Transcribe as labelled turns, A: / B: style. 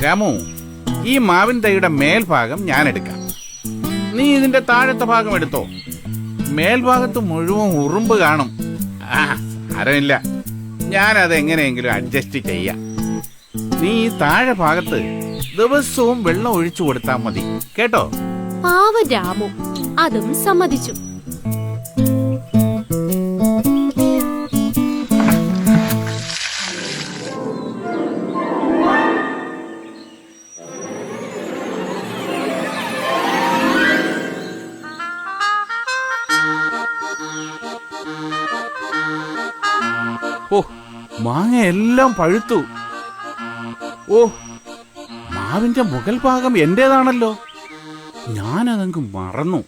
A: രാമു, ഈ മാവിൻ തൈയുടെ മേൽഭാഗം ഞാൻ എടുക്കാം. നീ ഇതിന്റെ താഴത്തെ ഭാഗം എടുത്തോ. മേൽഭാഗത്ത് മുഴുവൻ ഉറുമ്പ് കാണും. സാരമില്ല, ഞാനത് എങ്ങനെയെങ്കിലും അഡ്ജസ്റ്റ് ചെയ്യാം. നീ ഈ താഴെ ഭാഗത്ത് ദിവസവും വെള്ളം ഒഴിച്ചു കൊടുത്താൽ മതി, കേട്ടോ?
B: പാവ രാമു അതും സമ്മതിച്ചു.
A: ഓ, മാങ്ങ എല്ലാം പഴുത്തു. ഓ, മാവിന്റെ മുകൾ ഭാഗം എന്റേതാണല്ലോ. ഞാനതങ്ങ് മറന്നു.